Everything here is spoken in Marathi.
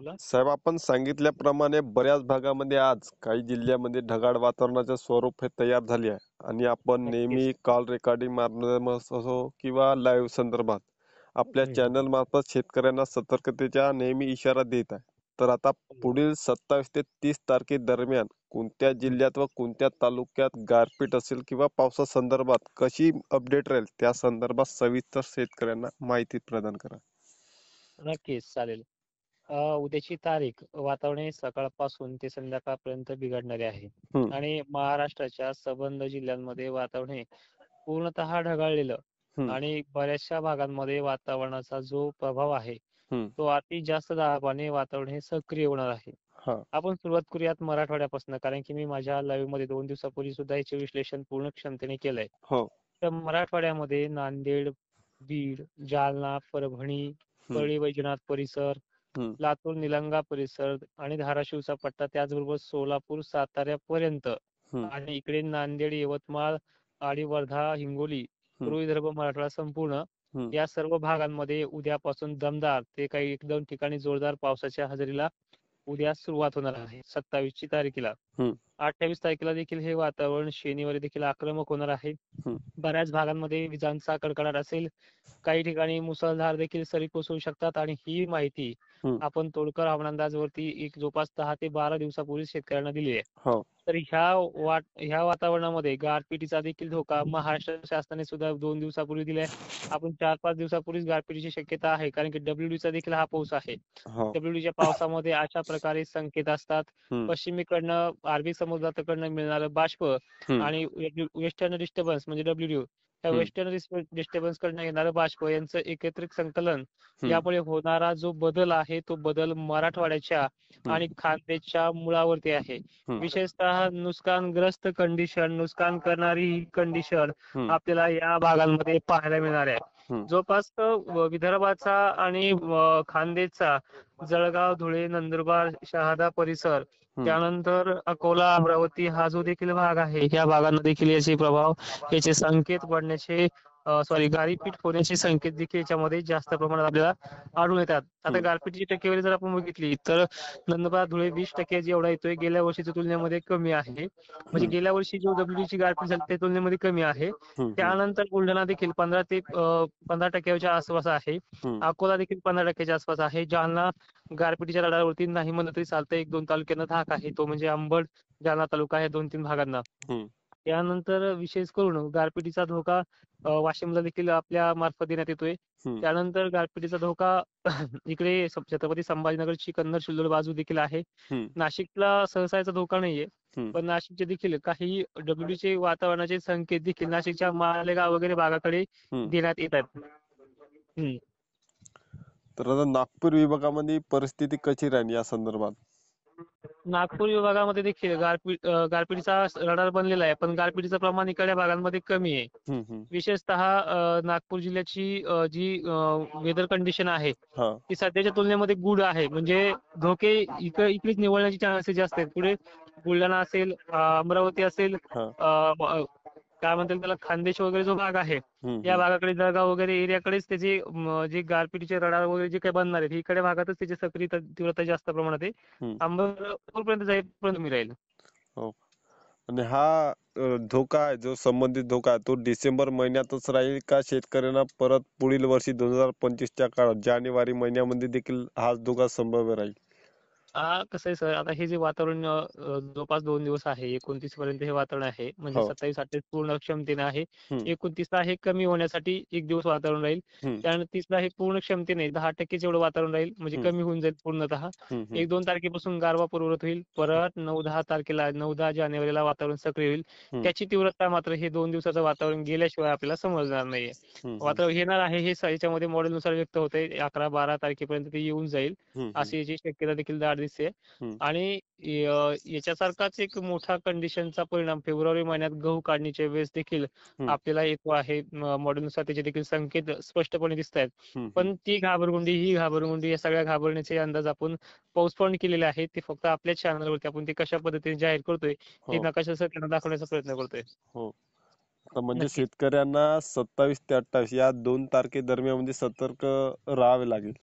बोला. साहेब, आपण सांगितल्याप्रमाणे बऱ्याच भागामध्ये आज काही जिल्ह्यामध्ये ढगाळ वातावरणाचे स्वरूप हे तयार झाले आहे आणि आपण नक्कीच. नेहमी कॉल रेकॉर्डिंग माध्यमात असो किंवा लाईव्ह संदर्भात आपल्या हं, हं. चॅनल मार्फत शेतकऱ्यांना सतर्कतेचा नेहमी इशारा देत आहे. तर आता हो. पुढील 27 ते 30 तारखेदरम्यान कोणत्या हं. जिल्ह्यात व कोणत्या तालुक्यात गारपीट असेल किंवा पावसासंदर्भात कशी अपडेट राहील त्या संदर्भात सविस्तर शेतकऱ्यांना माहिती प्रदान करा. नक्कीच चालेल. उद्याची तारीख वातावरण हे सकाळपासून ते संध्याकाळपर्यंत बिघडणारे आहे हम्म. आणि महाराष्ट्राच्या संबंध जिल्ह्यांमध्ये वातावरण हे पूर्णतः ढगाळलेलं हम्म. आणि बऱ्याचशा भागांमध्ये वातावरणाचा जो प्रभाव आहे हम्म. तो अति जास्त दाबाने वातावरण हे सक्रिय होणार आहे. हा. आपण सुरुवात करूयात मराठवाड्यापासून, कारण की मी माझ्या लाईव्ह मध्ये 2 दिवसापूर्वी सुद्धा याचे विश्लेषण पूर्ण क्षमतेने केलंय. हो. तर मराठवाड्यामध्ये नांदेड, बीड, जालना, परभणी, हम्म. परळी वैजनाथ परिसर, हम्म. लातूर निलंगा परिसर आणि धाराशिवचा पट्टा, त्याचबरोबर सोलापूर साताऱ्यापर्यंत हम्म. आणि इकडे नांदेड, यवतमाळ आणि वर्धा, हिंगोली, हम्म. पूर्व विदर्भ, मराठवाडा संपूर्ण हम्म. या सर्व भागांमध्ये उद्यापासून दमदार ते काही 1-2 ठिकाणी जोरदार पावसाच्या हजेरीला उद्या सुरुवात होणार आहे 27 तारखेला. हम्म. 28 तारखेला देखील हे वातावरण शनिवारी देखील आक्रमक होणार आहे. हम्म. बऱ्याच भागांमध्ये विजांचा कडकडाट असेल, काही ठिकाणी मुसळधार देखील सरी कोसळू शकतात आणि ही माहिती हम्म. आपण तोडकर हवामान अंदाजवरती एक जवळपास 10 ते 12 दिवसापूर्वी शेतकऱ्यांना दिली आहे. हो. तर ह्या वातावरणामध्ये गारपिटीचा देखील धोका महाराष्ट्र शासनाने सुद्धा 2 दिवसापूर्वी दिलाय. आपण 4-5 दिवसापूर्वीच गारपिटीची शक्यता आहे, कारण की डब्ल्यूडीचा देखील हा पाऊस आहे. हो. डब्ल्यूडीच्या पावसामध्ये अशा प्रकारे संकेत असतात. हम्म. पश्चिमेकडनं अरबी समुद्राकडनं मिळणारं बाष्प हम्म. आणि वेस्टर्न डिस्टर्बन्स म्हणजे डब्ल्यूडी, त्या हम्म. वेस्टर्न डिस्टर्बन्स कडनं येणारं बाष्प यांचं एकत्रित संकलन हम्म. यामुळे होणारा जो बदल आहे तो बदल मराठवाड्याच्या हम्म. आणि खानदेशच्या मुळावरती आहे. हम्म. विशेषतः नुकसानग्रस्त कंडिशन, नुकसान करणारी ही कंडिशन हम्म. आपल्याला या भागांमध्ये पाहायला मिळणार आहे. हम्म. जवळपास विदर्भाचा आणि खानदेशचा जळगाव, धुळे, नंदुरबार, शहादा परिसर, हम्म. त्यानंतर अकोला, अमरावती हा जो देखील भाग आहे या भागांना देखील याचे प्रभाव, याचे संकेत पडण्याचे गारपीट होण्याचे संकेत देखील याच्यामध्ये जास्त प्रमाणात आपल्याला आढळून येतात. आता हम्म. गारपीटची टक्केवारी जर आपण बघितली तर नंदुरबार, धुळे 20% जेवढा येतोय गेल्या वर्षीच्या तुलनेमध्ये कमी आहे. म्हणजे हम्म. गेल्या वर्षी जो डब्ल्यूची गारपीट झाली त्या तुलनेमध्ये कमी आहे. हम्म. त्यानंतर बुलढाणा देखील 15% आसपास आहे. हम्म. अकोला देखील 15% आसपास आहे. जालना गारपिटीच्या रडारवरती नाही म्हणलं तरी चालतं, 1-2 तालुक्यांना धाक आहे, तो म्हणजे अंबड, जालना तालुका आहे 2-3 भागांना. हम्म. त्यानंतर विशेष करून गारपिटीचा धोका वाशिमला देखील आपल्या मार्फत देण्यात येतोय. हम्म. त्यानंतर गारपिटीचा धोका इकडे छत्रपती संभाजीनगरची कन्नड शिल्लोड बाजू देखील आहे. हम्म. नाशिकला सहसा याचा धोका नाहीये, हम्म. पण नाशिकचे देखील काही डब्ल्यूचे वातावरणाचे संकेत देखील नाशिकच्या मालेगाव वगैरे भागाकडे हम्म. देण्यात येत आहेत. हम्म. तर आता नागपूर विभागामध्ये परिस्थिती कशी राहील या संदर्भात? नागपूर विभागामध्ये देखील गारपिटीचा रडार बनलेला आहे, पण गारपिटीचं प्रमाण इकडच्या भागांमध्ये कमी आहे. हम्म. हम्म. विशेषतः नागपूर जिल्ह्याची जी वेदर कंडिशन आहे हा. ती सध्याच्या तुलनेमध्ये गुड आहे. म्हणजे धोके इकडेच निवळण्याचे चान्सेस जास्त आहेत. पुढे बुलढाणा असेल, अमरावती असेल, हा. काय म्हणतात त्याला, खानदेश वगैरे जो भाग आहे हम्म. या हम्म. भागाकडे, जळगाव वगैरे एरियाकडेच त्याचे जे गारपिटीचे रडार वगैरे जे काही बनणार आहेत इकडे भागातच त्याची सक्रिय तीव्रता जास्त प्रमाणात आहे. हम्म. अमरावतीपर्यंत जाईपर्यंत मी राहील. हो. आणि हा धोका आहे, जो संबंधित धोका आहे, तो डिसेंबर महिन्यातच राहील का शेतकऱ्यांना परत पुढील वर्षी 2025च्या काळात जानेवारी महिन्यामध्ये देखील हाच धोका संभाव्य राहील? कसं आहे सर, आता हे जे वातावरण जवळपास 2 दिवस आहे, 29 पर्यंत हे वातावरण आहे, म्हणजे हो. 27-28 पूर्ण क्षमतेने आहे. हम्म. 29ला हे कमी होण्यासाठी 1 दिवस वातावरण राहील. हम्म. त्यानंतर 30ला हे पूर्ण क्षमतेने 10% एवढं वातावरण राहील, म्हणजे हम्म. कमी होऊन जाईल पूर्णतः. हम्म. हम्म. 1-2 तारखेपासून गारवा पूर्ववत होईल. परत 9-10 तारखेला, 9-10 जानेवारीला वातावरण सक्रिय होईल. हम्म. त्याची तीव्रता मात्र हे 2 दिवसाचं वातावरण गेल्याशिवाय आपल्याला समजणार नाहीये. हम्म. हम्म. वातावरण येणार आहे हे याच्यामध्ये मॉडेलनुसार व्यक्त होतंय. 11-12 तारखेपर्यंत ते येऊन जाईल हम्म. हम्म. अशी याची शक्यता देखील दाट दिसते. हम्म. आणि याच्यासारखाच एक मोठा कंडिशनचा परिणाम फेब्रुवारी महिन्यात गहू काढणीच्या वेळेस देखील हम्म. आपल्याला येतो आहे. मॉडेलनुसार त्याचे देखील संकेत स्पष्टपणे दिसत आहेत. हम्म. हम्म. पण ती घाबरगुंडी, ही घाबरगुंडी, या सगळ्या घाबरण्याचे अंदाज आपण पोस्टपोन केलेले आहेत. ते फक्त आपल्या चॅनलवरती आपण ते कशा पद्धतीने जाहीर करतोय हे हो. नकाशा त्यांना दाखवण्याचा प्रयत्न करतोय. हो. तर म्हणजे नक्कीच. शेतकऱ्यांना 27 ते 28 या 2 तारखेदरम्यान म्हणजे सतर्क राहावे लागेल.